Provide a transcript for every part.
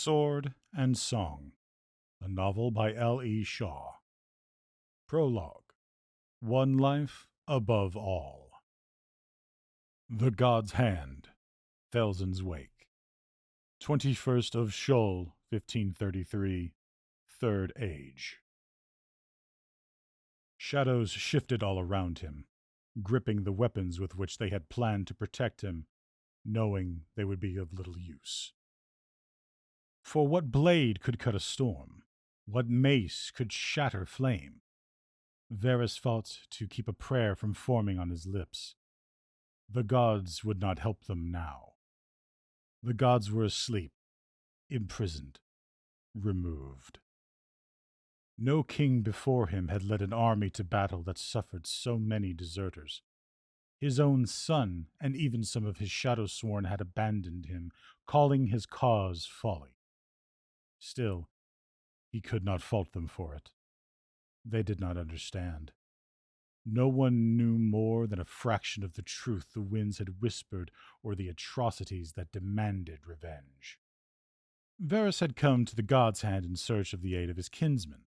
Sword and Song, a novel by L.E. Shaw. Prologue. One life above all. The God's Hand, Felsen's Wake. 21st of Shol, 1533, Third Age. Shadows shifted all around him, gripping the weapons with which they had planned to protect him, knowing they would be of little use. For what blade could cut a storm? What mace could shatter flame? Varys fought to keep a prayer from forming on his lips. The gods would not help them now. The gods were asleep, imprisoned, removed. No king before him had led an army to battle that suffered so many deserters. His own son and even some of his Shadowsworn had abandoned him, calling his cause folly. Still, he could not fault them for it. They did not understand. No one knew more than a fraction of the truth the winds had whispered or the atrocities that demanded revenge. Varys had come to the God's Hand in search of the aid of his kinsmen.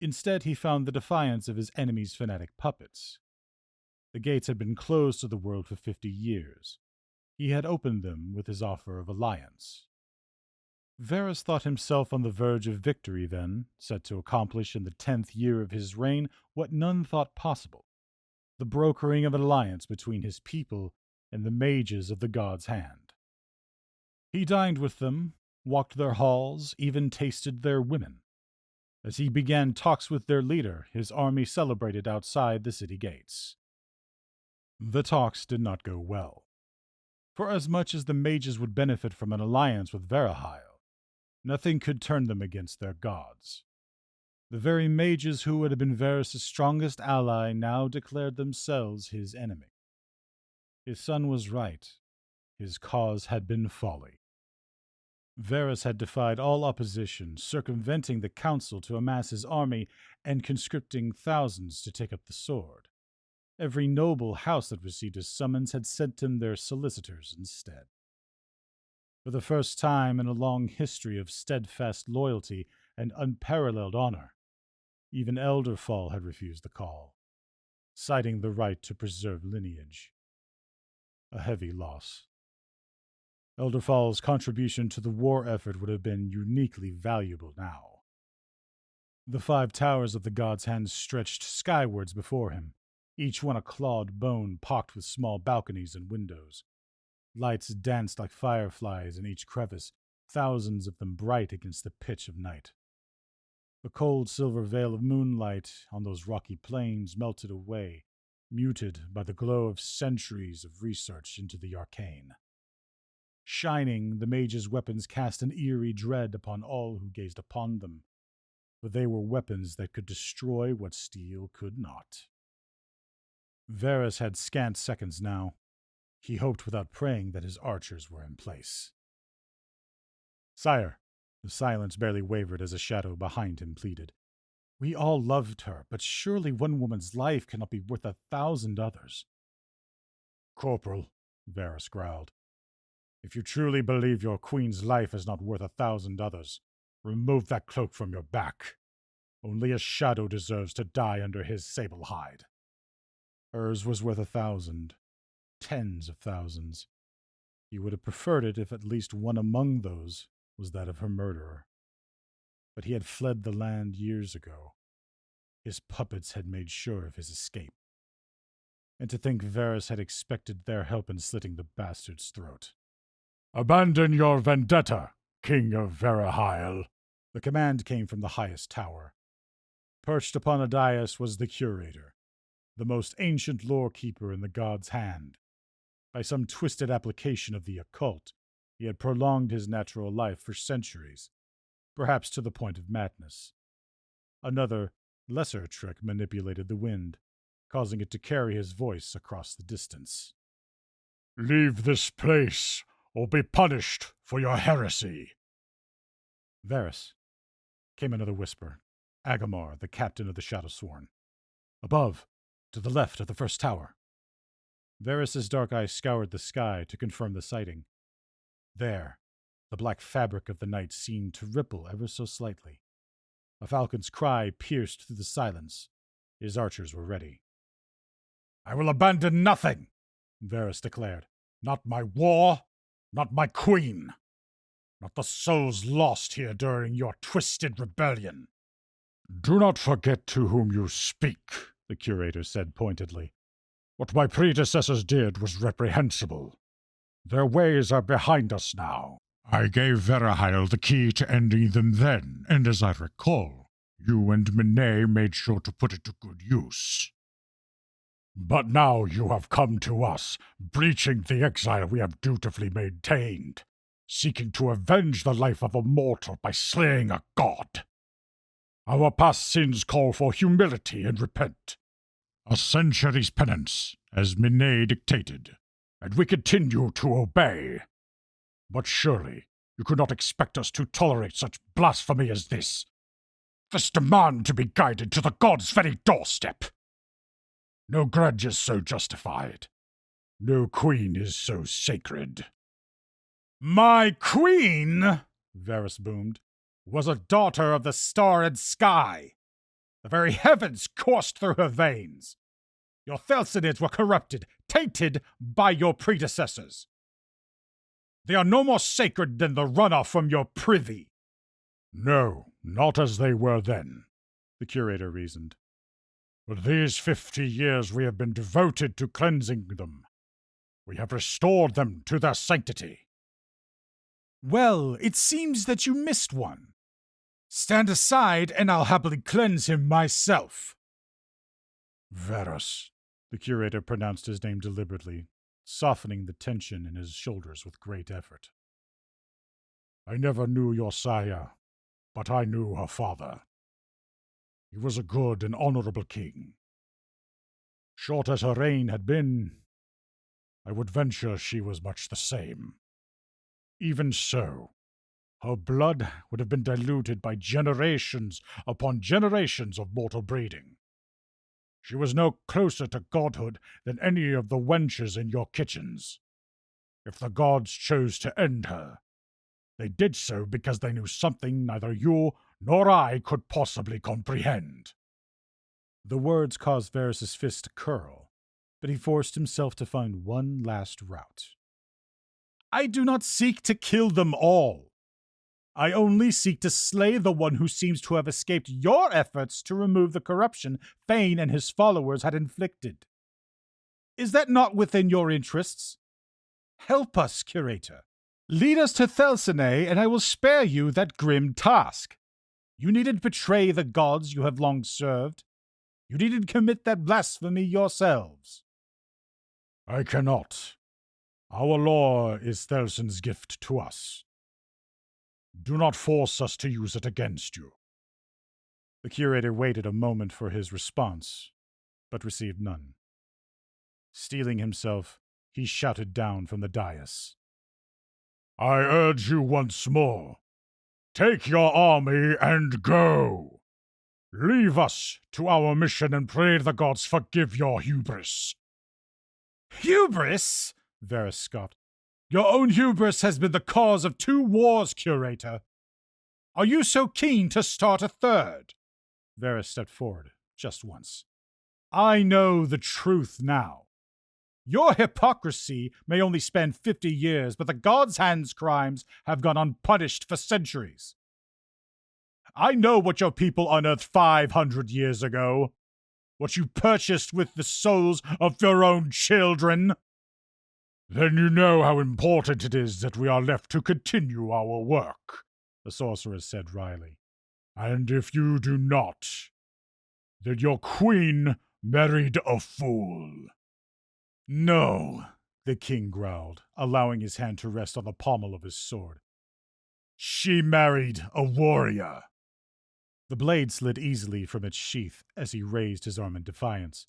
Instead, he found the defiance of his enemy's fanatic puppets. The gates had been closed to the world for 50 years. He had opened them with his offer of alliance. Varys thought himself on the verge of victory then, set to accomplish in the 10th year of his reign what none thought possible, the brokering of an alliance between his people and the mages of the God's Hand. He dined with them, walked their halls, even tasted their women. As he began talks with their leader, his army celebrated outside the city gates. The talks did not go well. For as much as the mages would benefit from an alliance with Verahile, nothing could turn them against their gods. The very mages who had been Varys' strongest ally now declared themselves his enemy. His son was right. His cause had been folly. Varys had defied all opposition, circumventing the council to amass his army and conscripting thousands to take up the sword. Every noble house that received his summons had sent him their solicitors instead. For the first time in a long history of steadfast loyalty and unparalleled honor, even Elderfall had refused the call, citing the right to preserve lineage. A heavy loss. Elderfall's contribution to the war effort would have been uniquely valuable now. The 5 towers of the God's Hand stretched skywards before him, each one a clawed bone pocked with small balconies and windows. Lights danced like fireflies in each crevice, thousands of them bright against the pitch of night. The cold silver veil of moonlight on those rocky plains melted away, muted by the glow of centuries of research into the arcane. Shining, the mages' weapons cast an eerie dread upon all who gazed upon them, for they were weapons that could destroy what steel could not. Varys had scant seconds now. He hoped without praying that his archers were in place. "Sire," the silence barely wavered as a shadow behind him pleaded. "We all loved her, but surely one woman's life cannot be worth 1,000 others." "Corporal," Varys growled, "if you truly believe your queen's life is not worth 1,000 others, remove that cloak from your back. Only a shadow deserves to die under his sable hide." Hers was worth 1,000. Tens of thousands. He would have preferred it if at least one among those was that of her murderer. But he had fled the land years ago. His puppets had made sure of his escape. And to think Varys had expected their help in slitting the bastard's throat. "Abandon your vendetta, King of Verahile." The command came from the highest tower. Perched upon a dais was the curator, the most ancient lore-keeper in the God's Hand. By some twisted application of the occult, he had prolonged his natural life for centuries, perhaps to the point of madness. Another, lesser trick manipulated the wind, causing it to carry his voice across the distance. "Leave this place, or be punished for your heresy." "Varys," came another whisper. Agamar, the captain of the Shadowsworn. "Above, to the left of the first tower." Varys' dark eyes scoured the sky to confirm the sighting. There, The black fabric of the night seemed to ripple ever so slightly. A falcon's cry pierced through the silence. His archers were ready. "I will abandon nothing," Varys declared. "Not my war, not my queen, not the souls lost here during your twisted rebellion." "Do not forget to whom you speak," the curator said pointedly. "What my predecessors did was reprehensible. Their ways are behind us now. I gave Verahile the key to ending them then, and as I recall, you and Minay made sure to put it to good use. But now you have come to us, breaching the exile we have dutifully maintained, seeking to avenge the life of a mortal by slaying a god. Our past sins call for humility and repent. A century's penance, as Minay dictated, and we continue to obey. But surely you could not expect us to tolerate such blasphemy as this. This demand to be guided to the god's very doorstep. No grudge is so justified. No queen is so sacred." "My queen," Varys boomed, "was a daughter of the starred sky. The very heavens coursed through her veins. Your Thelsinids were corrupted, tainted by your predecessors. They are no more sacred than the runoff from your privy." "No, not as they were then," the curator reasoned. "But these 50 years we have been devoted to cleansing them. We have restored them to their sanctity." "Well, it seems that you missed one. Stand aside, and I'll happily cleanse him myself." "Varys," the curator pronounced his name deliberately, softening the tension in his shoulders with great effort. "I never knew your sire, but I knew her father. He was a good and honorable king. Short as her reign had been, I would venture she was much the same. Even so, her blood would have been diluted by generations upon generations of mortal breeding. She was no closer to godhood than any of the wenches in your kitchens. If the gods chose to end her, they did so because they knew something neither you nor I could possibly comprehend." The words caused Varys' fist to curl, but he forced himself to find one last route. "I do not seek to kill them all. I only seek to slay the one who seems to have escaped your efforts to remove the corruption Thane and his followers had inflicted. Is that not within your interests? Help us, curator. Lead us to Thelsinae, and I will spare you that grim task. You needn't betray the gods you have long served. You needn't commit that blasphemy yourselves." "I cannot. Our law is Thelsin's gift to us. Do not force us to use it against you." The curator waited a moment for his response, but received none. Steeling himself, he shouted down from the dais. "I urge you once more. Take your army and go. Leave us to our mission and pray the gods forgive your hubris." "Hubris?" Varys scoffed. "Your own hubris has been the cause of 2 wars, curator. Are you so keen to start a third?" Varys stepped forward, just once. "I know the truth now. Your hypocrisy may only span 50 years, but the gods' hands' crimes have gone unpunished for centuries. I know what your people unearthed 500 years ago. What you purchased with the souls of your own children. Then you know how important it is that we are left to continue our work," the sorceress said wryly. "And if you do not, then your queen married a fool." "No," the king growled, allowing his hand to rest on the pommel of his sword. "She married a warrior." The blade slid easily from its sheath as he raised his arm in defiance.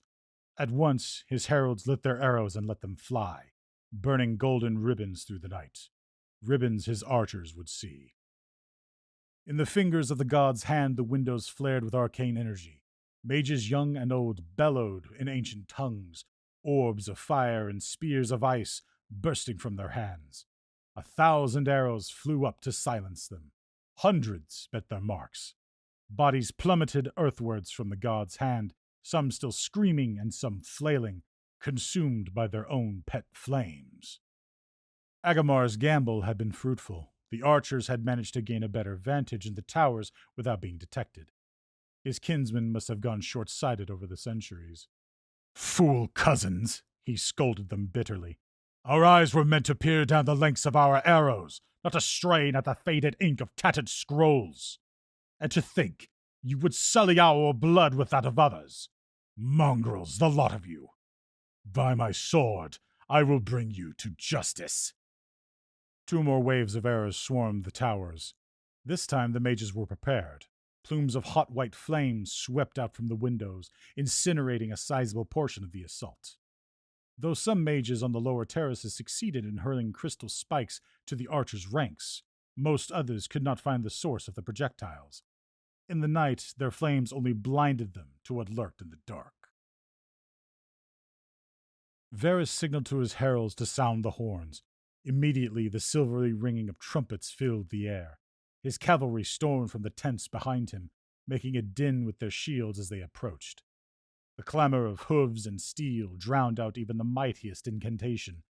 At once, his heralds lit their arrows and let them fly, burning golden ribbons through the night, ribbons his archers would see. In the fingers of the god's hand, the windows flared with arcane energy. Mages young and old bellowed in ancient tongues, orbs of fire and spears of ice bursting from their hands. 1,000 arrows flew up to silence them. Hundreds met their marks. Bodies plummeted earthwards from the god's hand, some still screaming and some flailing, consumed by their own pet flames. Agamar's gamble had been fruitful. The archers had managed to gain a better vantage in the towers without being detected. His kinsmen must have gone short-sighted over the centuries. "Fool cousins!" he scolded them bitterly. "Our eyes were meant to peer down the lengths of our arrows, not to strain at the faded ink of tattered scrolls. And to think you would sully our blood with that of others. Mongrels, the lot of you! By my sword, I will bring you to justice." 2 more waves of arrows swarmed the towers. This time the mages were prepared. Plumes of hot white flames swept out from the windows, incinerating a sizable portion of the assault. Though some mages on the lower terraces succeeded in hurling crystal spikes to the archers' ranks, most others could not find the source of the projectiles. In the night, their flames only blinded them to what lurked in the dark. Varus signaled to his heralds to sound the horns. Immediately, the silvery ringing of trumpets filled the air. His cavalry stormed from the tents behind him, making a din with their shields as they approached. The clamor of hooves and steel drowned out even the mightiest incantation.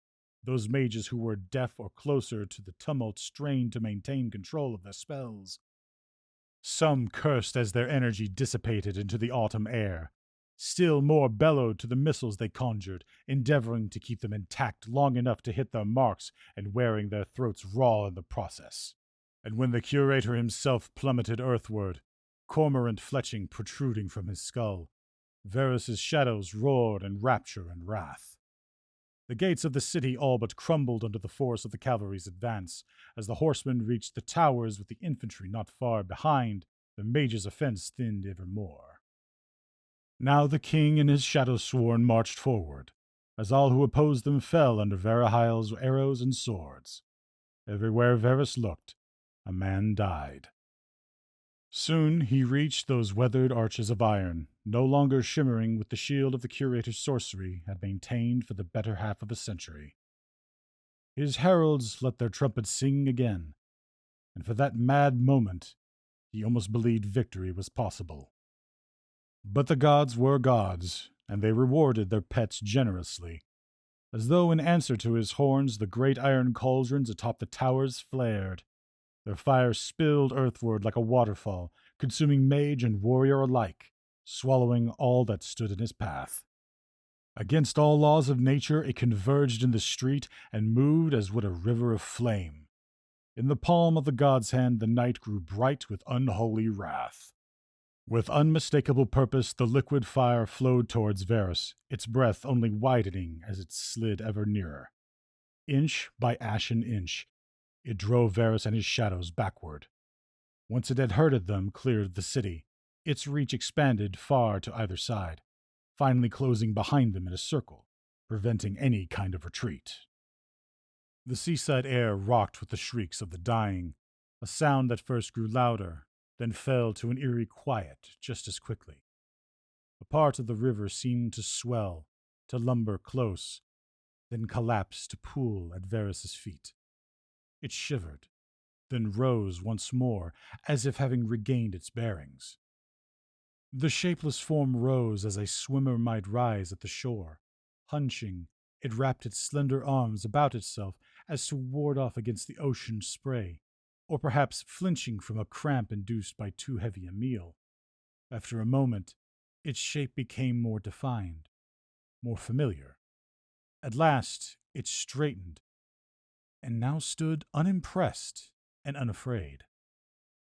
Those mages who were deaf or closer to the tumult strained to maintain control of their spells. Some cursed as their energy dissipated into the autumn air. Still more bellowed to the missiles they conjured, endeavoring to keep them intact long enough to hit their marks and wearing their throats raw in the process. And when the curator himself plummeted earthward, cormorant fletching protruding from his skull, Varus's shadows roared in rapture and wrath. The gates of the city all but crumbled under the force of the cavalry's advance. As the horsemen reached the towers with the infantry not far behind, the mages' offense thinned ever more. Now the king and his Shadowsworn marched forward, as all who opposed them fell under Varahile's arrows and swords. Everywhere Varus looked, a man died. Soon he reached those weathered arches of iron, no longer shimmering with the shield of the curator's sorcery had maintained for the better half of a century. His heralds let their trumpets sing again, and for that mad moment he almost believed victory was possible. But the gods were gods, and they rewarded their pets generously. As though in answer to his horns, the great iron cauldrons atop the towers flared. Their fire spilled earthward like a waterfall, consuming mage and warrior alike, swallowing all that stood in his path. Against all laws of nature, it converged in the street and moved as would a river of flame. In the palm of the god's hand, the night grew bright with unholy wrath. With unmistakable purpose, the liquid fire flowed towards Varus, its breath only widening as it slid ever nearer. Inch by ashen inch, it drove Varus and his shadows backward. Once it had herded them, cleared the city. Its reach expanded far to either side, finally closing behind them in a circle, preventing any kind of retreat. The seaside air rocked with the shrieks of the dying, a sound that first grew louder, then fell to an eerie quiet just as quickly. A part of the river seemed to swell, to lumber close, then collapse to pool at Varus's feet. It shivered, then rose once more, as if having regained its bearings. The shapeless form rose as a swimmer might rise at the shore. Hunching, it wrapped its slender arms about itself as to ward off against the ocean's spray, or perhaps flinching from a cramp induced by too heavy a meal. After a moment, its shape became more defined, more familiar. At last, it straightened, and now stood unimpressed and unafraid.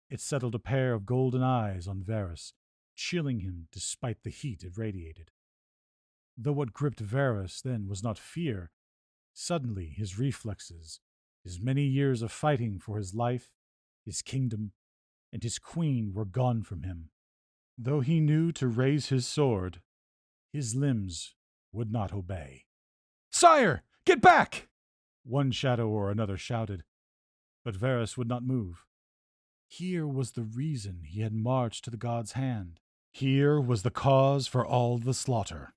It settled a pair of golden eyes on Varus, chilling him despite the heat it radiated. Though what gripped Varus then was not fear, suddenly his reflexes, his many years of fighting for his life, his kingdom, and his queen were gone from him. Though he knew to raise his sword, his limbs would not obey. "Sire, get back!" one shadow or another shouted, but Varus would not move. Here was the reason he had marched to the god's hand. Here was the cause for all the slaughter.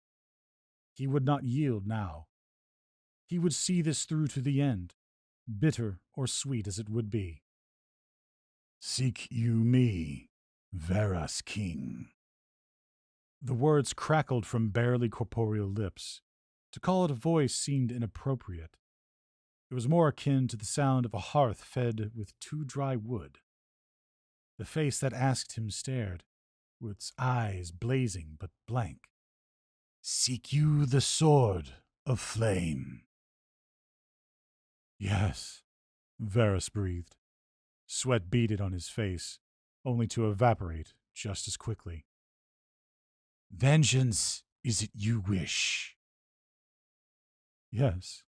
He would not yield now. He would see this through to the end. bitter or sweet as it would be. "Seek you me, Vera's king." The words crackled from barely corporeal lips. To call it a voice seemed inappropriate. It was more akin to the sound of a hearth fed with too dry wood. The face that asked him stared, with its eyes blazing but blank. "Seek you the sword of flame?" Yes, Varus breathed. Sweat beaded on his face, only to evaporate just as quickly. "Vengeance is it you wish?" Yes,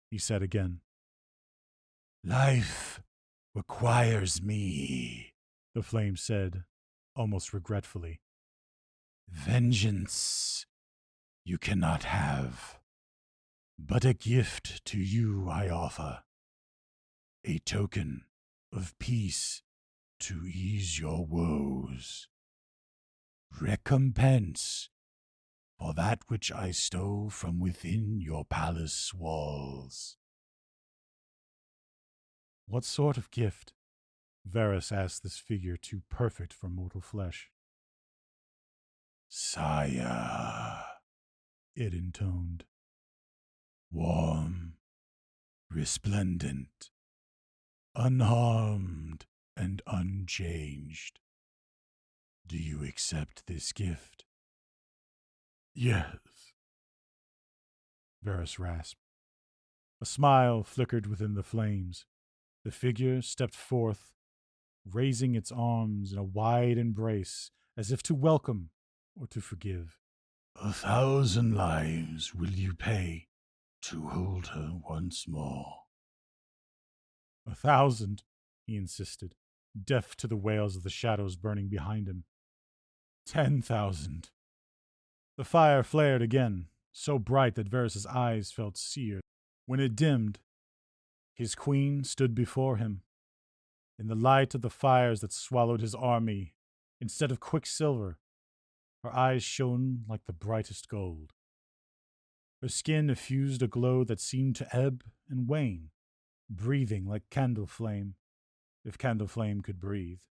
he said again. "Life requires me," the flame said, almost regretfully. "Vengeance you cannot have, but a gift to you I offer, a token of peace to ease your woes. Recompense for that which I stole from within your palace walls." What sort of gift? Varus asked this figure too perfect for mortal flesh. "Sire," it intoned. "Warm, resplendent, unharmed and unchanged. Do you accept this gift?" Yes, Varus rasped. A smile flickered within the flames. The figure stepped forth, raising its arms in a wide embrace, as if to welcome or to forgive. 1,000 lives will you pay to hold her once more?" 1,000, he insisted, deaf to the wails of the shadows burning behind him. 10,000. The fire flared again, so bright that Varus's eyes felt seared. When it dimmed, his queen stood before him. In the light of the fires that swallowed his army, instead of quicksilver, her eyes shone like the brightest gold. Her skin effused a glow that seemed to ebb and wane, breathing like candle flame, if candle flame could breathe.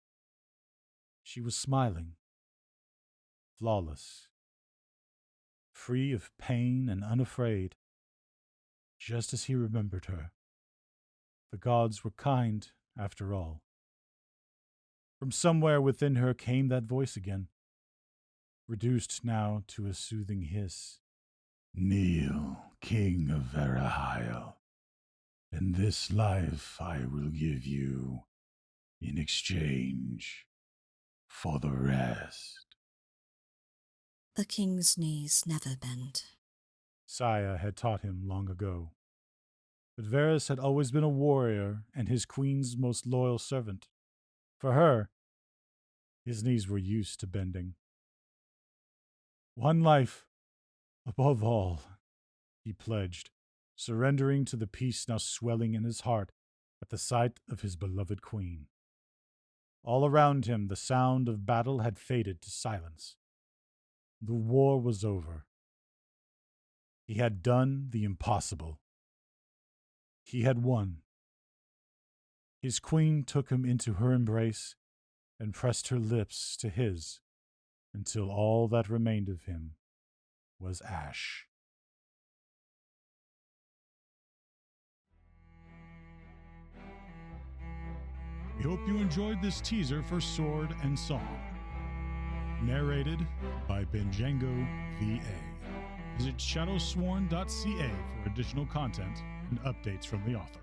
She was smiling, flawless, free of pain and unafraid, just as he remembered her. The gods were kind, after all. From somewhere within her came that voice again, reduced now to a soothing hiss. "Kneel, king of Verahile, and this life I will give you in exchange for the rest." "The king's knees never bend," Saya had taught him long ago. But Varus had always been a warrior and his queen's most loyal servant. For her, his knees were used to bending. "One life, above all," he pledged, surrendering to the peace now swelling in his heart at the sight of his beloved queen. All around him the sound of battle had faded to silence. The war was over. He had done the impossible. He had won. His queen took him into her embrace and pressed her lips to his until all that remained of him was ash. We hope you enjoyed this teaser for Sword and Song. Narrated by BenjangoVA. Visit shadowsworn.ca for additional content and updates from the author.